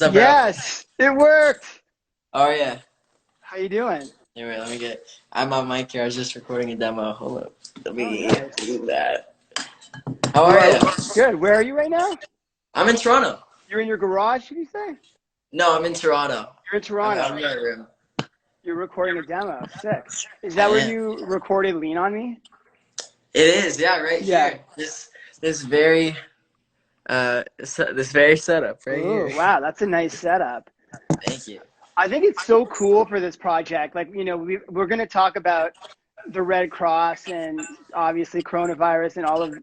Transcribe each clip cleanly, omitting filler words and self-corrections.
What's up, bro? Yes, it worked. Oh yeah. How you doing? Anyway, let me get. I'm on mic here. I was just recording a demo. Hold up. Let Oh, me nice. do that. How You are are you? good. Where are you right now? I'm in Toronto. You're in your garage, did you say? No, I'm in Toronto. You're in I'm Toronto. in my room. You're recording a demo. Sick. Is I that where am. you recorded Lean on Me? It is. Yeah, right Yeah. here. This very this very setup right Ooh, here. wow, that's a nice setup. Thank you. I think it's so cool for this project. Like, we're going to talk about the Red Cross and obviously coronavirus and all of,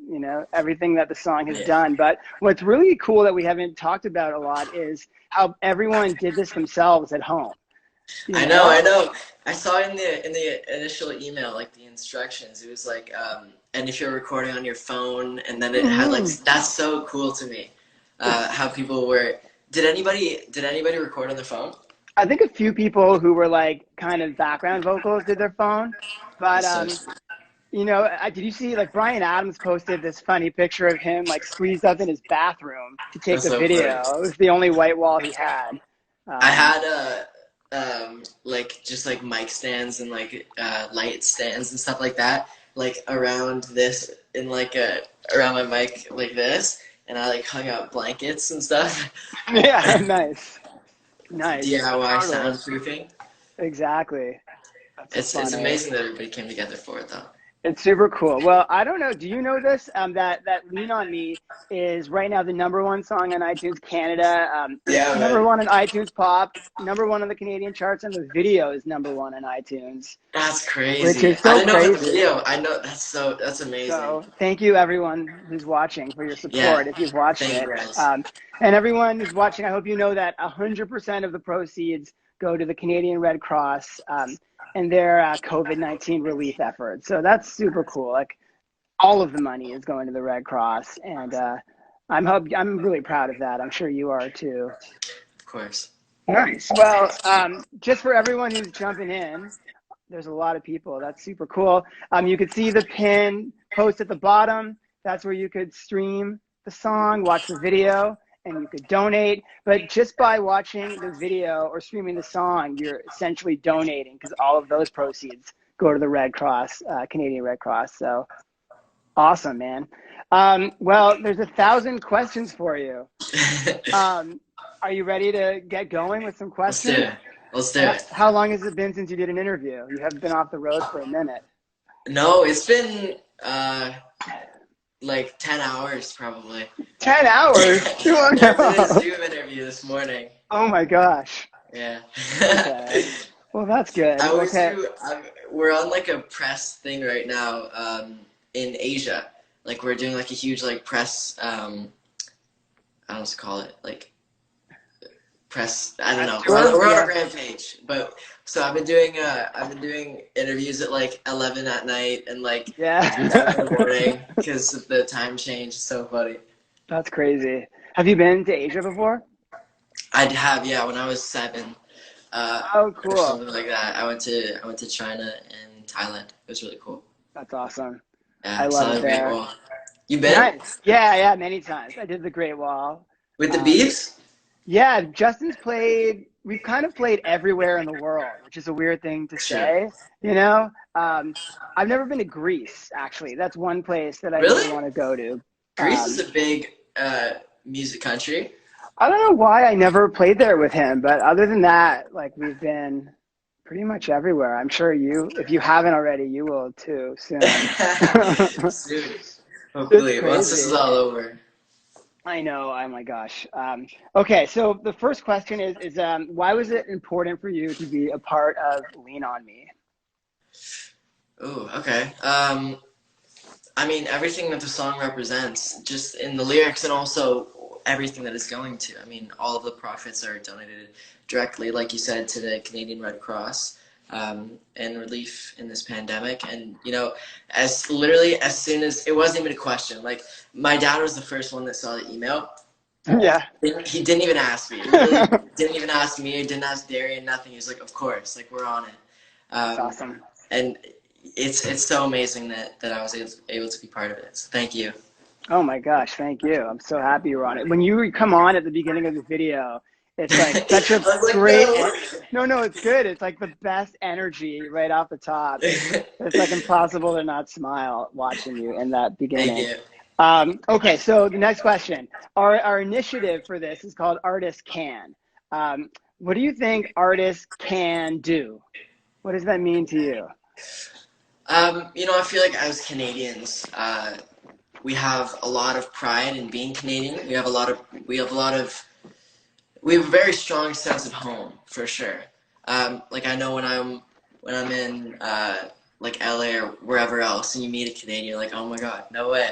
everything that the song has Yeah. done. But what's really cool that we haven't talked about a lot is how everyone did this themselves at home, you I know. know? I know. I saw in the initial email like the instructions. It was like and if you're recording on your phone, and then it had like Mhm. that's so cool to me. It's, How people were. Did anybody record on their phone? I think a few people who were like kind of background vocals did their phone, but That's so sweet. did you see like Brian Adams posted this funny picture of him like squeezed up in his bathroom to take That's the so funny. video? It was the only white wall he had. I Um, had like just like mic stands and like light stands and stuff like that like around this in like around my mic like this, and I like hung out blankets and stuff. yeah, nice, nice, DIY totally, soundproofing. exactly. That's so It's funny. amazing that everybody came together for it though. It's super cool. Well, I don't know. Do you know this? That "Lean on Me" is right now the #1 song on iTunes Canada. It's Yeah, man. #1 on iTunes Pop, #1 on the Canadian charts, and the video is #1 on iTunes, That's which crazy. is I so didn't know about the crazy. video. I know that's amazing. So thank you, everyone who's watching, for your Yeah. support if you've watched Thank you it. guys. And everyone who's watching, I hope you know that 100% of the proceeds go to the Canadian Red Cross and their COVID-19 relief effort. So that's super cool. Like all of the money is going to the Red Cross, and I'm really proud of that. I'm sure you are too. Of course. Nice. Well, just for everyone who's jumping in, there's a lot of people. That's super cool. You could see the pin post at the bottom. That's where you could stream the song, watch the video, and you could donate. But just by watching the video or streaming the song, you're essentially donating because all of those proceeds go to the Red Cross, Canadian Red Cross. So awesome, man. Well, there's 1,000 questions for you. Um, are you ready to get going with some Let's do questions? it. Let's do it. How long has it been since you did an interview? You haven't been off the road for a minute. No, it's been like 10 hours probably. 10 hours? Oh, Yeah, I did a no. Zoom interview this morning. Oh my gosh. Yeah. Okay. Well, that's good. I always Okay. do. We're on like a press thing right now in Asia. Like we're doing like a huge like press. I don't know what to call it. Like press. I don't know. We're on a Yeah. rampage. But so I've been doing interviews at like 11 at night and like 3 in the Yeah. morning because of the time change. It's so funny. That's crazy. Have you been to Asia before? I'd have, yeah, when I was 7, Oh, or cool. something like that. I went to China and Thailand. It was really cool. That's awesome. Yeah, I I love saw it the Great there. Wall. You been Nice. Yeah, yeah, many times. I did the Great Wall. with the Um, Beavs? Yeah, we've kind of played everywhere in the world, which is a weird thing to Sure. say, you know? I've never been to Greece, actually. That's one place that I really Really? want to go to. Greece is Um, a big music country. I don't know why I never played there with him, but other than that, like we've been pretty much everywhere. I'm sure if you haven't already, you will too soon. Soon, It's hopefully, once this is crazy. all over. I know. Oh my gosh. Okay, so the first question is why was it important for you to be a part of Lean on Me? Ooh, okay. I mean, everything that the song represents, just in the lyrics and also everything that it's going to. I mean, all of the profits are donated directly, like you said, to the Canadian Red Cross and relief in this pandemic. And, as literally as soon as, it wasn't even a question. Like, my dad was the first one that saw the email. Yeah. He didn't even ask me. He really didn't even ask me. Didn't ask Darian, nothing. He was like, of course, like, we're on it. That's Um, awesome. and it's so amazing that I was able to be part of it. So thank you. Oh my gosh, thank you. I'm so happy you were on it. When you come on at the beginning of the video, It's like such a I was like, great, no. no, it's good. It's like the best energy right off the top. It's like impossible to not smile watching you in that Thank beginning. you. Okay, so the next question. Our initiative for this is called Artists Can. Um, what do you think artists can do? What does that mean to you? I feel like as Canadians, we have a lot of pride in being Canadian. We have a very strong sense of home for sure. Like I know when I'm in like LA or wherever else, and you meet a Canadian, you're like, oh my god, no way.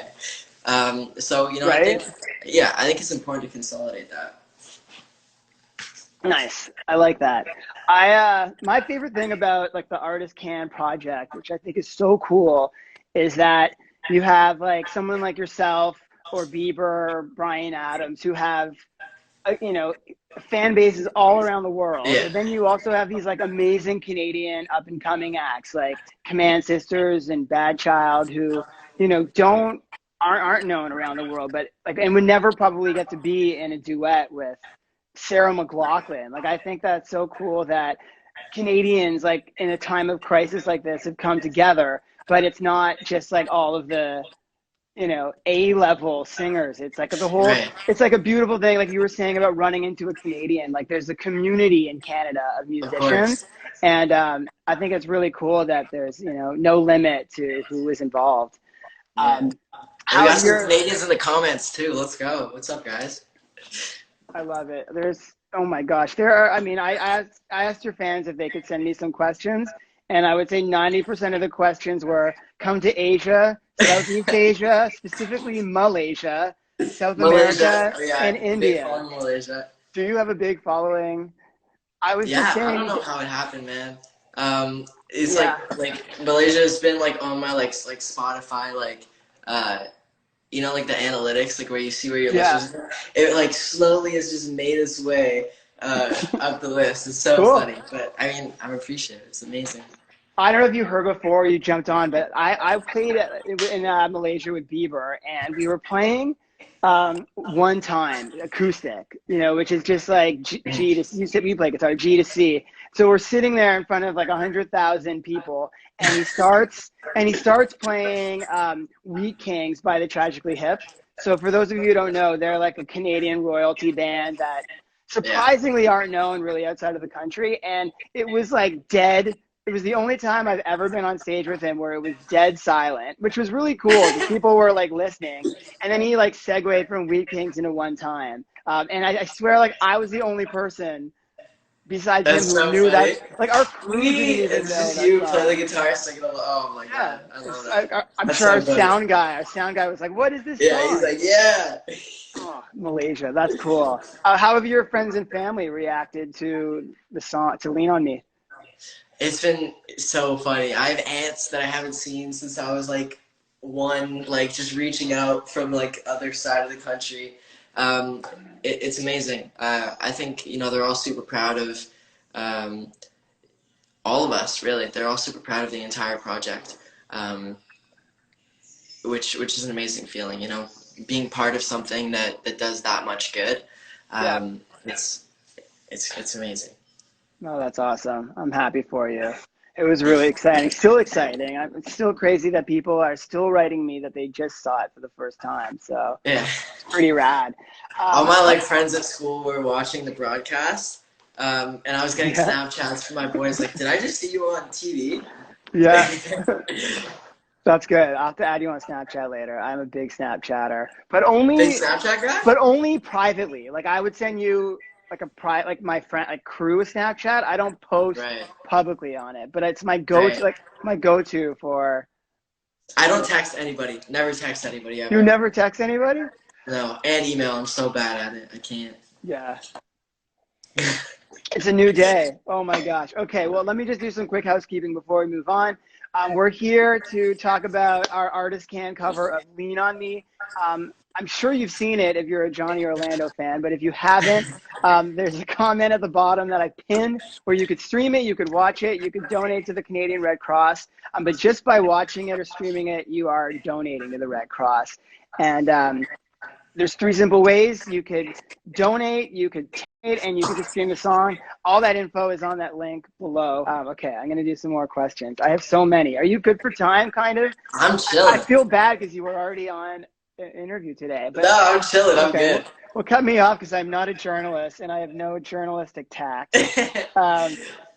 So I Right? think, yeah, I think it's important to consolidate that. Nice. I like that. My favorite thing about like the Artist Can project, which I think is so cool, is that you have like someone like yourself or Bieber or Brian Adams who have you know, fan bases all around the world. Yeah, But then you also have these like amazing Canadian up and coming acts like Command Sisters and Bad Child who, don't aren't known around the world, but like and would never probably get to be in a duet with Sarah McLachlan. Like I think that's so cool that Canadians like in a time of crisis like this have come together, but it's not just like all of the A-level singers. It's like right, it's like a beautiful thing, like you were saying about running into a Canadian. Like there's a community in Canada of of musicians. course. And I think it's really cool that there's, no limit to who is involved. Yeah, and we How got have some your, Canadians in the comments too. Let's go. What's up, guys? I love it. Oh my gosh, there are, I mean, I asked your fans if they could send me some questions. And I would say 90% of the questions were come to Asia, Southeast Asia, specifically Malaysia, South Malaysia. America, Oh yeah, and big India. fan of Malaysia. Do you have a big following? I was just Yeah, I don't saying, know how it happened, man. It's yeah, like Malaysia has been like on my like Spotify uh like the analytics like where you see where your yeah, listeners are. It like slowly has just made its way up the list. It's so cool. funny, but I mean I'm appreciative. It's amazing. I don't know if you heard before you jumped on, but I played in Malaysia with Bieber, and we were playing one time acoustic, which is just like G to you play guitar G to C. So we're sitting there in front of like 100,000 people, and he starts playing Wheat Kings by the Tragically Hip. So for those of you who don't know, they're like a Canadian royalty band that Yeah. surprisingly aren't known really outside of the country, and it was like dead. It was the only time I've ever been on stage with him where it was dead silent, which was really cool because people were like listening. And then he like segued from Wheat Kings into One Time. And I swear, like I was the only person besides him That's who so knew funny. that. Like our crew didn't We even it's know just that you play song. the guitar singing along. Oh my Yeah, god, I love that. I'm That's sure so funny. our sound guy was like, "What is this Yeah, he's song?" like, yeah. Oh, Malaysia, that's cool. How have your friends and family reacted to the song to "Lean on Me"? It's been so funny. I have aunts that I haven't seen since I was like one, like just reaching out from like other side of the country. Um, it's amazing. I think they're all super proud of um, all of us. Really, they're all super proud of the entire project, um, which is an amazing feeling. Being part of something that does that much good. Yeah. It's it's amazing. No, that's awesome. I'm happy for you. It was Thank really you. exciting. Still exciting. It's still crazy that people are still writing me that they just saw it for the first time. So Yeah. it's pretty rad. All my Uh, like friends at school were watching the broadcast, and I was getting yeah, Snapchats from my boys like, "Did I just see you on TV?" yeah, that's good. I'll have to add you on Snapchat later. I'm a big Snapchatter, but Big only, Snapchat guy? but only privately. Like I would send you like like my friend, like crew a Snapchat. I don't post Right, publicly on it, but it's my go-to, right. like my go-to for. I don't text anybody. Never text anybody You ever. never text anybody? No, and email. I'm so bad at it. I can't. Yeah. It's a new day. Oh my gosh. Okay, well, let me just do some quick housekeeping before we move on. We're here to talk about our Artist Can cover of Lean on Me. I'm sure you've seen it if you're a Johnny Orlando fan, but if you haven't, there's a comment at the bottom that I pinned where you could stream it, you could watch it, you could donate to the Canadian Red Cross. But just by watching it or streaming it, you are donating to the Red Cross. And there's 3 simple ways. You could donate, you could donate, and you could just stream the song. All that info is on that link below. Okay, I'm going to do some more questions. I have so many. Are you good for time, kind of? I'm I chilling. feel bad because you were already on an interview today. But No, I'm chilling. I'm okay, good. well, cut me off because I'm not a journalist and I have no journalistic tact.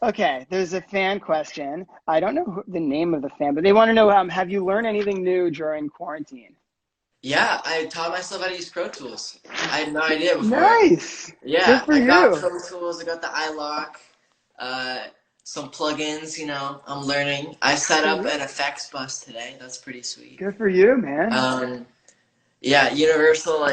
Okay, there's a fan question. I don't know the name of the fan, but they want to know, have you learned anything new during quarantine? Yeah, I taught myself how to use Pro Tools. I had no idea before. Nice. Good Yeah, for I got you. Pro Tools. I got the iLock. Some plugins. I'm learning. I set up an effects bus today. That's pretty sweet. Good for you, man. Yeah, Universal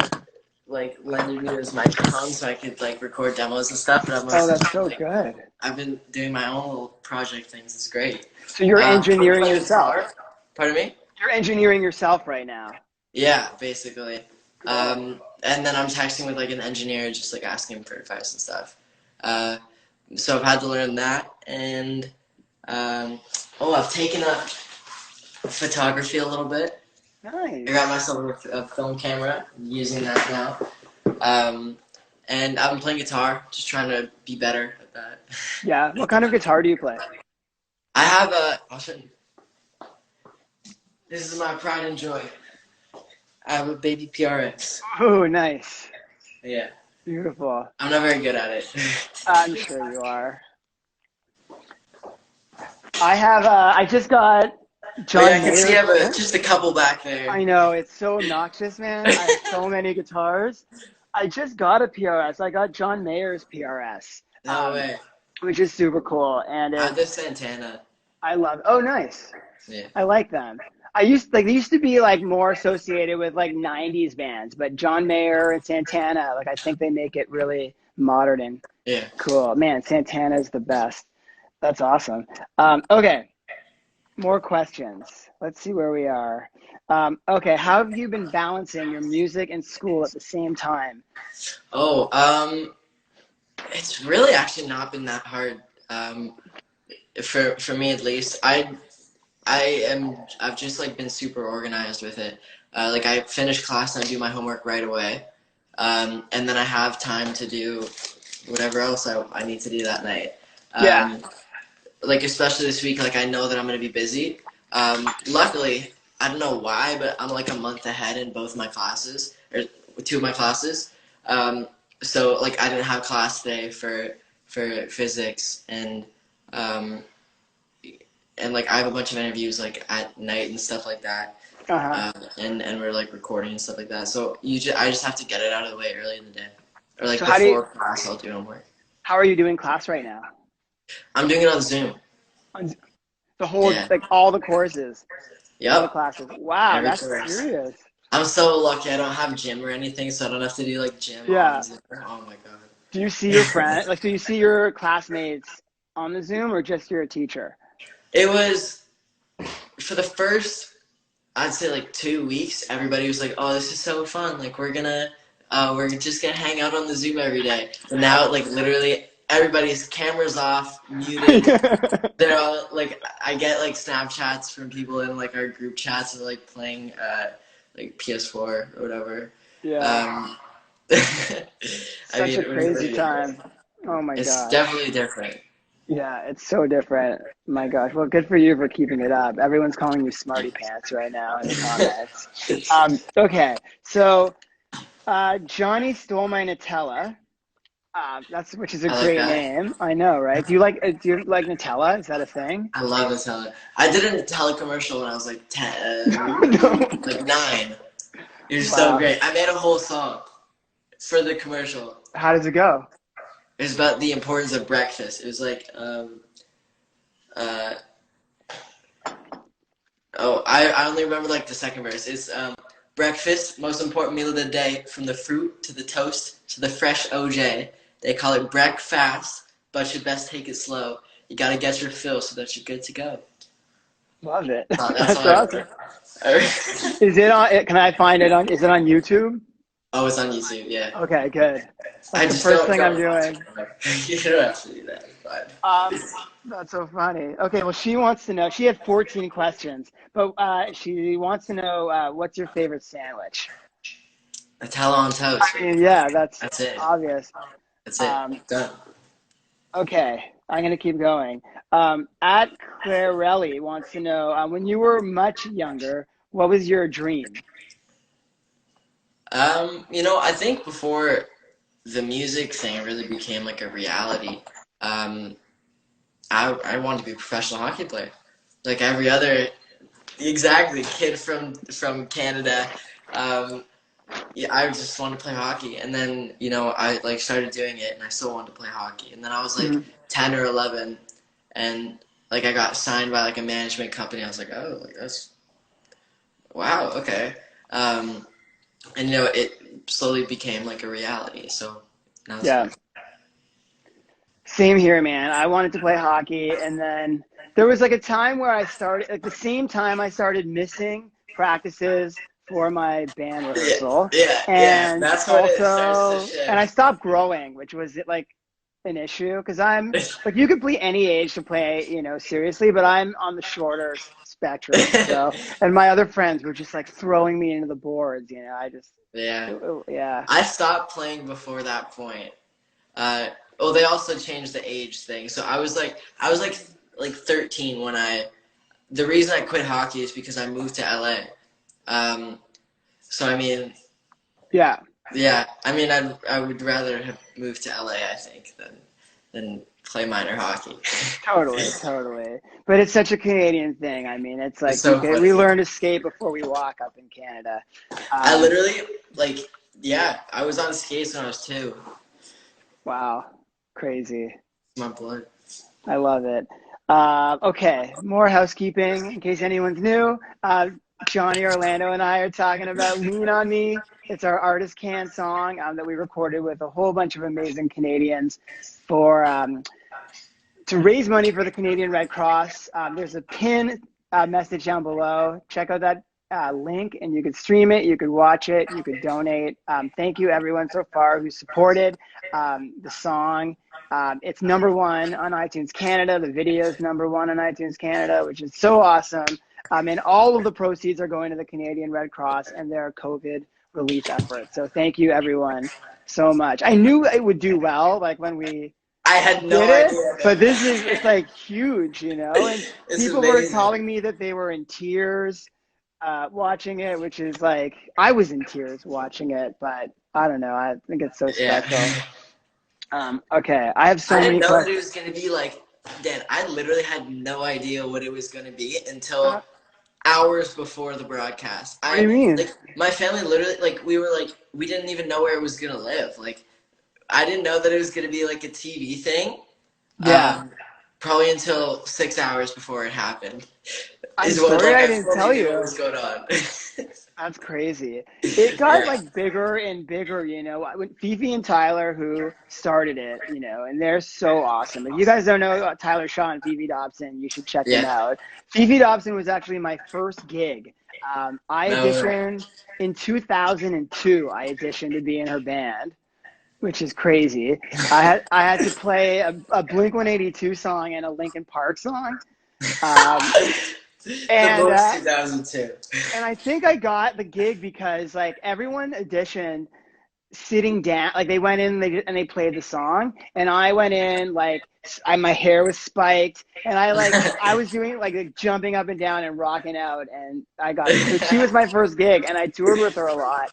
like lended me those microphones so I could like record demos and stuff. But Oh, that's so good. I've been doing my own little project things. It's great. So you're engineering playing yourself. guitar. Pardon me? You're engineering yourself right now. Yeah, basically. And then I'm texting with like an engineer, just like asking him for advice and stuff. So I've had to learn that, and I've taken up photography a little bit. Nice. I got myself a film camera, using that now. And I've been playing guitar, just trying to be better at that. Yeah. What kind of guitar do you play? I have I'll show you. This is my pride and joy. I have a baby PRX. Oh, nice. Yeah. Beautiful. I'm not very good at it. I'm sure you are. I just got John I can see you Mayer. have just a couple back there. I know, it's so obnoxious, man. I have so many guitars. I just got a PRS. I got John Mayer's PRS. No way. Which is super cool. And I have this Santana. I love. Oh, nice. Yeah. I like them. They used to be like more associated with like 90s bands, but John Mayer and Santana, like I think they make it really modern and cool. Man, Santana's the best. That's awesome. Okay. More questions. Let's see where we are. Okay, how have you been balancing your music and school at the same time? It's really actually not been that hard. For me at least. I've just like been super organized with it. Like I finish class and I do my homework right away. And then I have time to do whatever else I need to do that night. Like especially this week, like I know that I'm gonna be busy. Luckily, I don't know why, but I'm like a month ahead in both my classes, or 2 of my classes. So like I didn't have class today for physics, and like I have a bunch of interviews like at night and stuff like that. And we're like recording and stuff like that. So I just have to get it out of the way early in the day, or like before class I'll do homework. How are you doing class right now? I'm doing it on Zoom. The whole like all the courses. Yep. All the classes. Wow, that's serious. I'm so lucky. I don't have gym or anything, so I don't have to do like gym. Yeah. Oh my god. Do you see your friend? Like, do you see your classmates on the Zoom, or just your teacher? It was for the first, I'd say like 2 weeks. Everybody was like, "Oh, this is so fun! Like, we're just gonna hang out on the Zoom every day." And now, like, literally everybody's cameras off, muted. They're all like, I get like Snapchats from people in like our group chats of like playing like PS4 or whatever. Yeah. Such a crazy time. Oh my god. It's definitely different. Yeah, it's so different. My gosh. Well, good for you for keeping it up. Everyone's calling you smarty pants right now in the comments. Okay, so Johnny stole my Nutella. Which is a great name. I know, right? Do you like Nutella? Is that a thing? I love Nutella. I did a Nutella commercial when I was like 10, like 9. It was so great. I made a whole song for the commercial. How does it go? It was about the importance of breakfast. It was like, I only remember like the second verse. It's breakfast, most important meal of the day, from the fruit to the toast to the fresh OJ. They call it breakfast, but you best take it slow. You gotta get your fill so that you're good to go. Love it. That's awesome. Is it on? Can I find it on? Is it on YouTube? Oh, it's on YouTube. Yeah. Okay, good. That's the first thing I'm doing. You don't have to do that. It's fine. That's so funny. Okay, well, she wants to know. She had 14 questions, but she wants to know what's your favorite sandwich? Nutella on toast. I mean, yeah, that's That's it. obvious. That's it. Um, Done. okay, I'm gonna keep going. At Clarelli wants to know, when you were much younger, what was your dream? I think before the music thing really became like a reality, um, I wanted to be a professional hockey player, like every other exactly kid from Canada. Um, yeah, I just wanted to play hockey, and then I like started doing it, and I still wanted to play hockey, and then I was like Mhm. 10 or 11, and like I got signed by like a management company. I was like, oh, like that's wow, okay, um, and it slowly became like a reality. So now it's Yeah. fun. Same here, man. I wanted to play hockey, and then there was like a time where I started, like the same time I started missing practices for my band Yeah, rehearsal, yeah. and That's when it starts to also, and I shift. stopped growing, which was like an issue because I'm like you could be any age to play, seriously, but I'm on the shorter spectrum. So, and my other friends were just like throwing me into the boards. I just, Yeah, yeah, I stopped playing before that point. Uh, well, they also changed the age thing. So I was like 13 when I. The reason I quit hockey is because I moved to LA. So I mean, yeah. yeah, I mean, I would rather have moved to LA, I think, than play minor hockey. Totally, totally. But it's such a Canadian thing. I mean, it's It's like so we funny. learn to skate before we walk up in Canada. I Um, literally like, yeah, I was on skates when I was 2. wow, crazy. It's my blood. I love it. Okay, more housekeeping in case anyone's new. Johnny Orlando and I are talking about Lean on Me. It's our Artist Can song that we recorded with a whole bunch of amazing Canadians for to raise money for the Canadian Red Cross. There's a pin message down below. Check out that link and you could stream it, you could watch it, you could donate. Thank you everyone so far who supported the song. It's #1 on iTunes Canada. The video is #1 on iTunes Canada, which is so awesome. And all of the proceeds are going to the Canadian Red Cross and their COVID relief efforts. So thank you everyone so much. I knew it would do well, like when we I had no did it, idea, but man. it's like huge, and It's people were amazing. telling me that they were in tears watching it, which is like I was in tears watching it, but I don't know, I think it's so Yeah. special. Okay, I have I so didn't many know that questions. it was gonna be like, Dan, I literally had no idea what it was gonna be uh, until hours before the broadcast. what do you mean? Like my family literally like we didn't even know where it was gonna live. Like I didn't know that it was gonna be like a TV thing. Yeah, Um, Probably until 6 hours before it happened I'm is what sorry like I I didn't fully tell knew what you. was going on. That's crazy. It got Yeah, like bigger and bigger, When Fifi and Tyler, who started it, and they're so awesome. If you guys don't know Tyler Shaw and Fifi Dobson, you should check them yeah. out. Fifi Dobson was actually my first gig. I No, auditioned in 2002. I auditioned to be in her band, which is crazy. I had to play a Blink 182 song and a Linkin Park song. Um, the and most uh, 2002. and I think I got the gig because like everyone auditioned sitting down, like they went in and they played the song, and I went in like my hair was spiked, and I was doing like jumping up and down and rocking out, and I got it. So she was my first gig, and I toured with her a lot.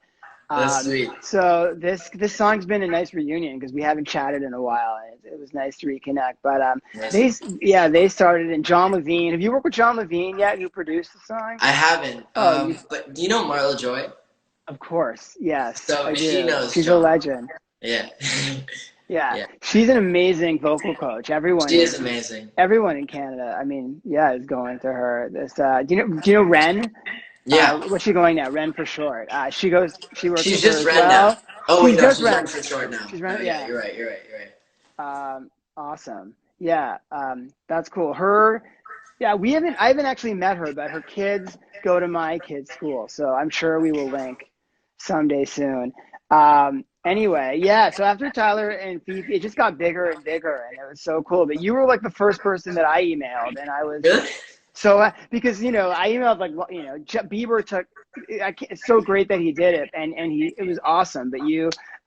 That's sweet. So this song's been a nice reunion because we haven't chatted in a while, and it was nice to reconnect. But Amazing. they started, and John Levine. Have you worked with John Levine yet? Who produced the song? I haven't. Oh, you But do you know Marla Joy? Of course, yes, So I she do. knows She's a John. legend. Yeah. Yeah, Yeah. she's an amazing vocal coach. She is amazing. Everyone in Canada, I mean, yeah, is going to her. This, do you know Ren? Yeah. What's she going now? Ren for short. She works She's with her just as Ren now. well. Oh wait, She's no, just she's Ren Ren. for short now. She's No, Ren. yeah, Yeah. you're right. You're right. You're right. Awesome. Yeah. That's cool. Yeah, I haven't actually met her, but her kids go to my kids' school, so I'm sure we will link someday soon. Anyway, yeah, so after Tyler and Fifi, it just got bigger and bigger, and it was so cool. But you were like the first person that I emailed, and I was Really? So because I emailed like Bieber took. It's so great that he did it, and it was awesome. But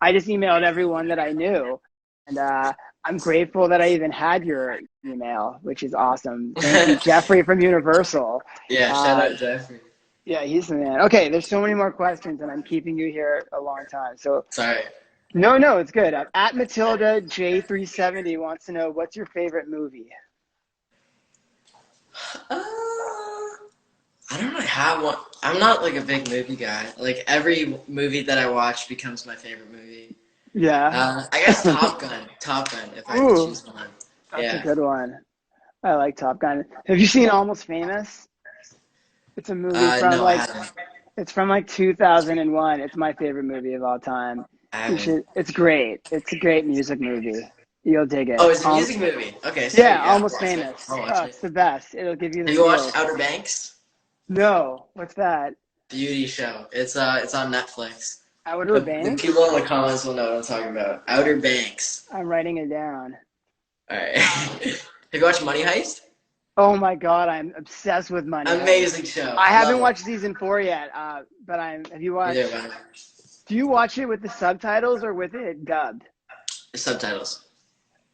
I just emailed everyone that I knew, and I'm grateful that I even had your email, which is awesome. Thank you, Jeffrey from Universal. Yeah, shout out Jeffrey. Yeah, he's the man. Okay, there's so many more questions, and I'm keeping you here a long time. So Sorry. no, it's good. At Matilda J370 wants to know, what's your favorite movie? I don't really have one. I'm not like a big movie guy. Like every movie that I watch becomes my favorite movie. Yeah. I guess Top Gun. Top Gun, if I could Ooh, choose one. that's a Yeah. good one. I like Top Gun. Have you seen Almost Famous? It's a movie from No, I haven't. it's from like 2001. It's my favorite movie of all time. I You haven't. should. It's great. It's a great music movie. You'll dig Oh, it. it's a music movie. Okay, Yeah, sweet. Yeah, I'll Almost watch it. Famous. I'll watch Oh, it. it's the best. It'll give you the Have you watched feels. Outer Banks? No, what's that? Beauty show. It's on Netflix. Outer The Banks? people in the comments will know what I'm talking about. Outer Banks. I'm writing it down. All right. Have you watched Money Heist? Oh my God, I'm obsessed with Money Heist. Amazing show. I haven't Love watched season 4 yet, but have you it. watched? Either one. Do you watch it with the subtitles or with it dubbed? Subtitles.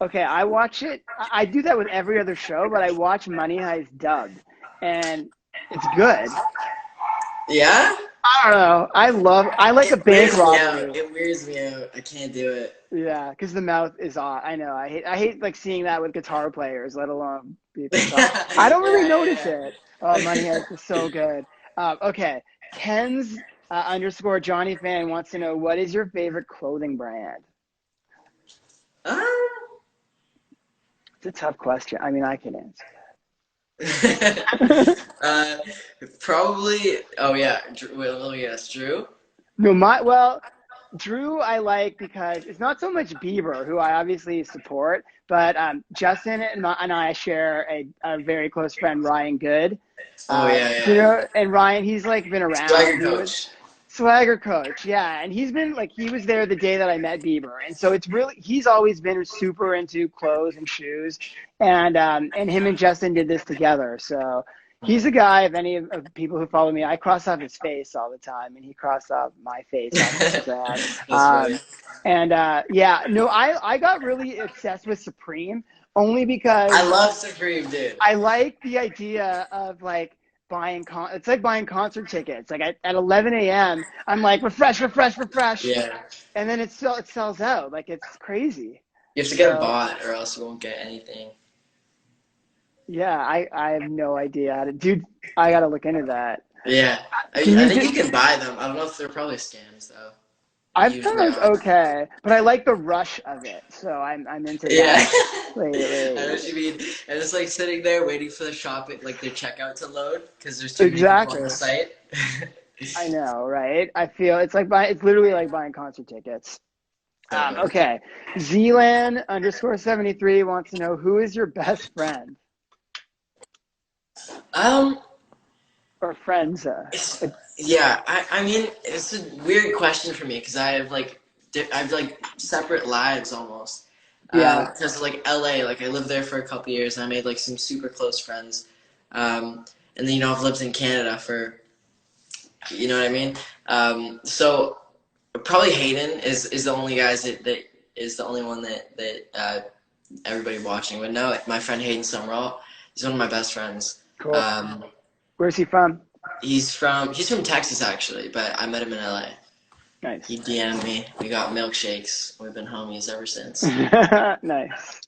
Okay, I watch it. I do that with every other show, but I watch Money Heist dubbed, and it's good. Yeah? I don't know. I like a It bank weirds me out. robbery. It weirds me out. I can't do it. Yeah, because the mouth is off. I know. I hate like seeing that with guitar players, let alone people talk. I don't really notice it. Oh, Money Heist is so good. Okay, Ken's underscore Johnny fan wants to know, what is your favorite clothing brand? Um, It's a tough question. I mean, I can answer. uh, probably. Oh yeah. Let me guess. Drew. No, Drew I like because it's not so much Bieber, who I obviously support, but Justin and I share a very close friend, Ryan Good. Oh yeah. And Ryan, he's like been around. Swagger coach. Swagger coach, yeah, and he's been like, he was there the day that I met Bieber, and so he's always been super into clothes and shoes, and him and Justin did this together. So he's a guy. If any of people who follow me, I cross off his face all the time, and he crossed off my face on Instagram. That's funny. Yeah, no, I got really obsessed with Supreme only because I love Supreme, dude. I like the idea of like it's like buying concert tickets. Like at 11 a.m., I'm like, refresh, Yeah. and then it sells out. Like, it's crazy. You have to get a bot, or else you won't get anything. Yeah, I have no idea how to. Dude, I gotta look into that. Yeah. I think you can buy them. I don't know if they're probably scams though. I've thought it was okay, but I like the rush of it, so I'm into that. I know what you mean. And it's like sitting there waiting for the shopping, like their checkout to load, because there's too many people on the site. I know, right? I feel it's literally like buying concert tickets. Okay, Zealand underscore 73 wants to know, who is your best friend? Or friends? Yeah, I mean, it's a weird question for me because I have like separate lives almost. Yeah. Because like LA, like I lived there for a couple years and I made like some super close friends. And then I've lived in Canada for, you know what I mean. So probably Hayden is the only guys that is the only one that everybody watching would know. My friend Hayden Summerall, he's one of my best friends. Cool. Where's he from? He's from Texas actually, but I met him in LA. Nice. He DM'd me. We got milkshakes. We've been homies ever since. Nice.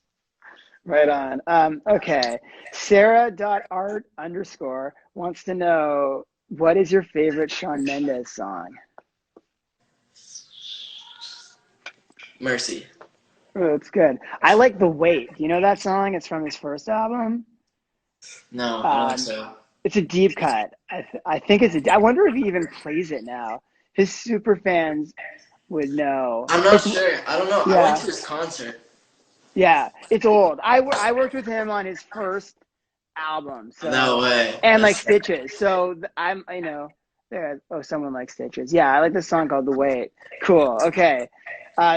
Right on. Okay. Sarah.art underscore wants to know, what is your favorite Shawn Mendes song? Mercy. Oh, it's good. I like The Wait. Do you know that song? It's from his first album. No, I don't think so. It's a deep cut. I think I wonder if he even plays it now. His super fans would know. I'm not sure. I don't know. Yeah. I went to his concert. Yeah, it's old. I worked with him on his first album. So, no way. And like Stitches. So someone likes Stitches. Yeah, I like this song called The Wait. Cool. Okay.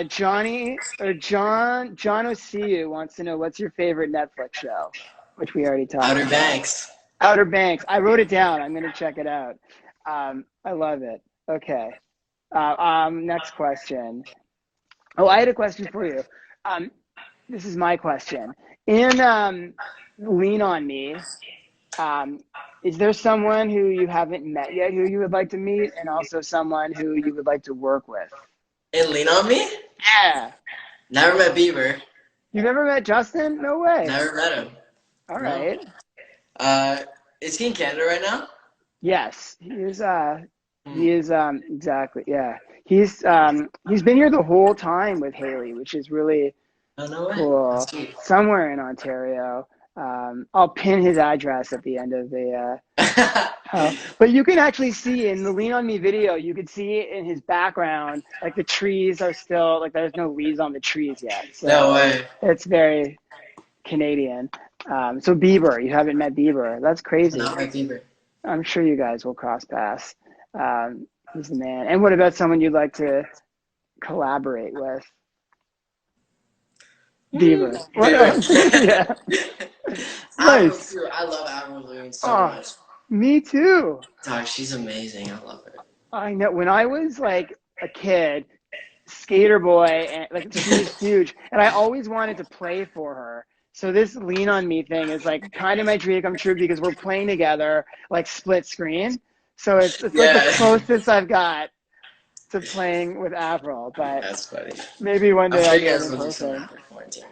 John Osiu wants to know, what's your favorite Netflix show? Which we already talked about. Outer Banks. Outer Banks. I wrote it down. I'm gonna check it out. I love it. Okay. Next question. Oh, I had a question for you. Um, this is my question. In Lean on Me, um, is there someone who you haven't met yet who you would like to meet, and also someone who you would like to work with? And Lean on Me? Yeah. Never met Bieber. You've never met Justin? No way. Never met him. All No. right. Uh, is he in Canada right now? Yes, Hmm. he is exactly. Yeah. He's been here the whole time with Haley, which is really Oh, no way. That's cool. sweet. Somewhere in Ontario. I'll pin his address at the end of the but you can actually see in the Lean on Me video, you could see in his background, like the trees are still like there's no leaves on the trees yet. No So way. it's very Canadian. So Bieber, you haven't met Bieber. That's crazy. Not met Bieber. I'm sure you guys will cross paths. He's the man. And what about someone you'd like to collaborate with? Bieber. What? Bieber. Yeah. Avril Nice. too. I love Avril Lavigne so Oh, much. me too. Dog, she's amazing. I love her. I know. When I was like a kid, skater boy, and like she was huge, and I always wanted to play for her. So this Lean on Me thing is like kind of my dream come true because we're playing together, like split screen. So it's like the Yeah. closest I've got to playing with Avril, but That's funny. maybe one I'm day sure I'll you do it guys in will do some person. after quarantine.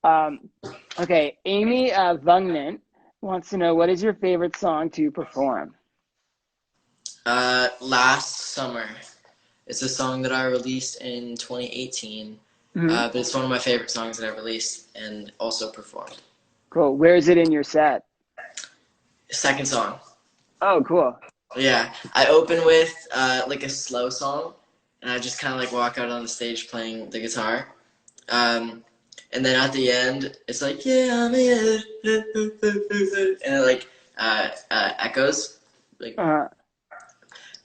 Um, okay, Amy Vungnan wants to know what is your favorite song to perform? Last summer. It's a song that I released in 2018, Hmm. but it's one of my favorite songs that I released and also performed. Cool. Where is it in your set? Second song. Oh, cool. Yeah, I open with like a slow song, and I just kind of like walk out on the stage playing the guitar. And then at the end, it's like, yeah, I'm here. And it like echoes. Like,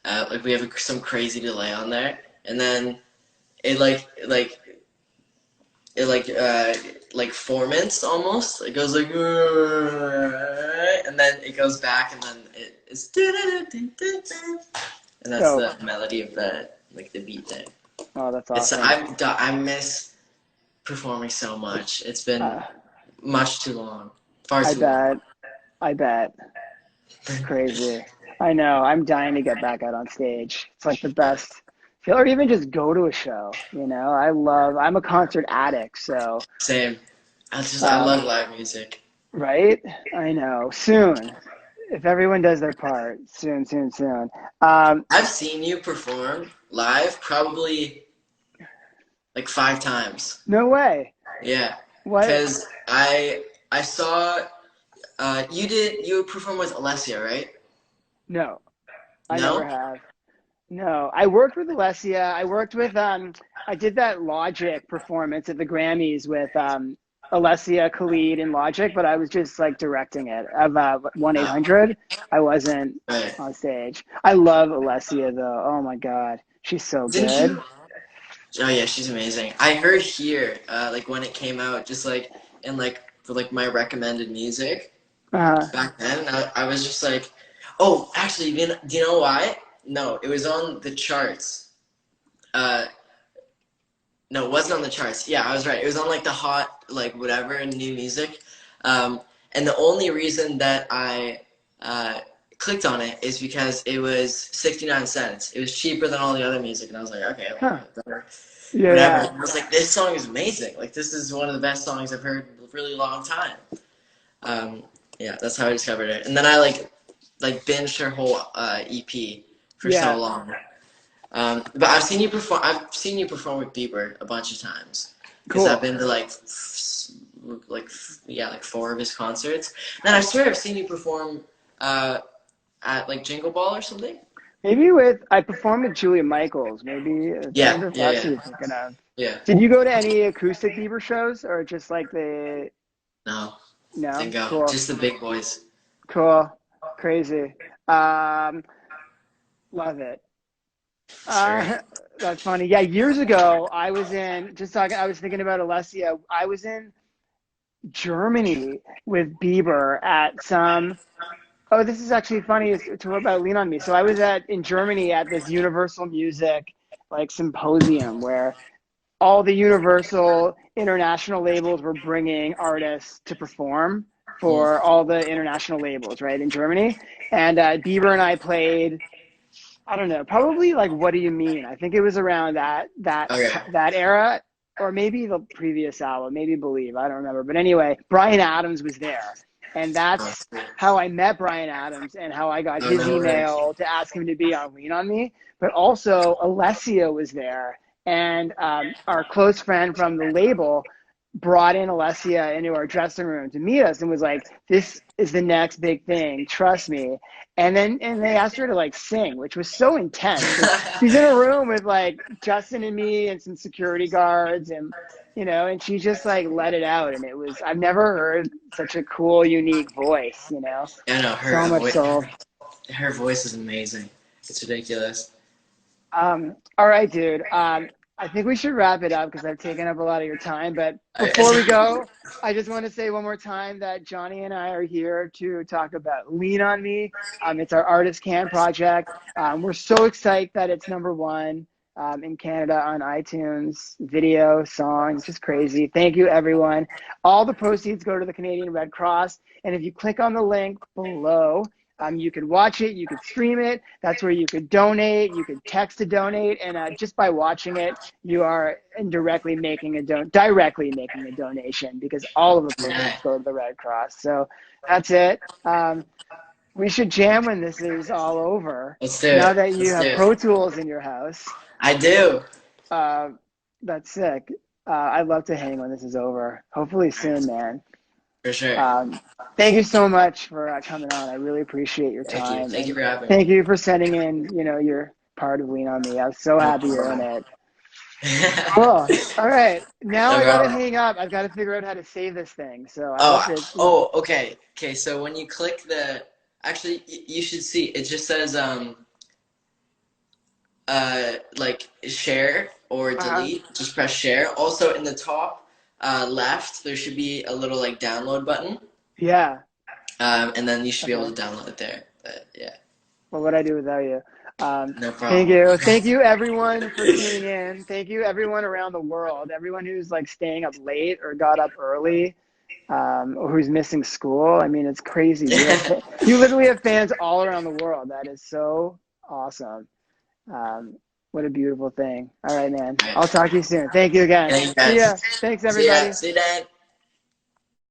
Uh, like we have some crazy delay on there. And then it like formants almost. It goes like, and then it goes back, and then it's, and that's so, the melody of the like the beat there. oh, that's It's awesome. I miss performing so much. It's been Uh, much too long, far I too long. bet. I bet. It's crazy. I know. I'm dying to get back out on stage. It's like the best feel, or even just go to a show. You know, I'm a concert addict. So, Same. I love live music. right? I know. Soon, if everyone does their part, soon, soon, soon. Um, I've seen you perform live probably like 5 times. no way. Yeah, What? because I saw you perform with Alessia, right? No, I never No. have. No, I worked with Alessia. I worked with I did that Logic performance at the Grammys with Alessia, Khalid, and Logic, but I was just like directing it of 1-800. I wasn't Right. on stage. I love Alessia though. Oh my God, she's so Didn't good. you? Oh yeah, she's amazing. I heard here, like when it came out, just like in like for like my recommended music Uh, back then, I was just like, oh, actually, do you know why? No, it was on the charts. Uh, no, it wasn't on the charts. Yeah, I was right. It was on like the hot like whatever new music. And the only reason that I clicked on it is because it was 69 cents. It was cheaper than all the other music, and I was like, okay, huh. whatever. Yeah, Whatever. yeah. And I was like, this song is amazing. Like, this is one of the best songs I've heard in a really long time. Um, yeah, that's how I discovered it. And then I like binged her whole EP for so Yeah. long. But I've seen you perform. I've seen you perform with Bieber a bunch of times because I've Cool. been to like 4 of his concerts. And I swear I've seen you perform at like Jingle Ball or something. Maybe I performed with Julia Michaels. Maybe I Yeah, wonder if yeah, that's who yeah, you're thinking of. yeah. Did you go to any acoustic Bieber shows or just like the, No, no? didn't go. Cool. Just the big boys. Cool. Crazy. Um, love it. Sure. Uh, that's funny. Yeah, years ago, I was thinking about Alessia. I was in Germany with Bieber at some Oh, this is actually funny to about Lean on Me. So I was in Germany at this Universal Music like symposium where all the Universal international labels were bringing artists to perform Mm. for all the international labels, right, in Germany. And Bieber and I played, I don't know, probably like What Do You Mean? I think it was around Okay. that era, or maybe the previous album, maybe Believe, I don't remember. But anyway, Bryan Adams was there. And Oh, that's cool. how I met Bryan Adams and how I got Oh, his no way. email to ask him to be on Lean on Me. But also, Alessia was there. And our close friend from the label brought in Alessia into our dressing room to meet us and was like, "This is the next big thing. Trust me." And they asked her to like sing, which was so intense because she's in a room with like Justin and me and some security guards and and she just like let it out, and it was I've never heard such a cool, unique voice. I know So much soul. her voice is amazing. It's ridiculous. All right, dude. I think we should wrap it up because I've taken up a lot of your time. But before we I, go, I just want to say one more time that Johnny and I are here to talk about Lean on Me. It's our Artist Can project. We're so excited that it's #1 in Canada on iTunes, video, songs, just crazy. Thank you, everyone. All the proceeds go to the Canadian Red Cross. And if you click on the link below, you could watch it, you could stream it. That's where you could donate. You could text to donate, and just by watching it, you are indirectly directly making a donation because all of the yeah. proceeds go to the Red Cross. So that's it. We should jam when this is all over. Let's do Now it. that you Let's do have it. Pro Tools in your house, I do. uh, that's sick. I'd love to hang when this is over. Hopefully soon, man. For sure. Um, Thank you so much for coming on. I really appreciate your Thank you. time, Thank you and for having me. thank you for sending in, your part of Lean on Me. I'm so No happy you're in problem. it. Cool. All right. Now No I gotta problem. hang up. I've got to figure out how to save this thing. So I Oh, hope it. okay. Okay, so when you click actually, you should see, it just says, like, share or Uh, delete. Just press share. Also, in the top left, there should be a little, like, download button. yeah. And then you should be Okay. able to download it there. But, yeah, What would I do without you? no Thank problem. you. Thank you, everyone, for tuning in. Thank you, everyone around the world. Everyone who's like staying up late or got up early. Or who's missing school. I mean, it's crazy. You literally have fans all around the world. That is so awesome. Um, what a beautiful thing. All right, man. All right. I'll talk to you soon. Thank you again. Thank you See ya. guys. Thanks, See ya. everybody. See you, Dan.